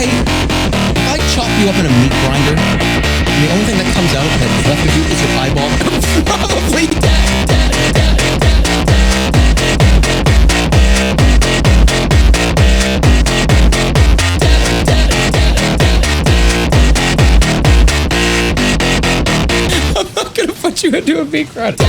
if I chop you up in a meat grinder, and the only thing that comes out that's left of you is your eyeball, I'm probably dead. I'm not gonna put you into a meat grinder.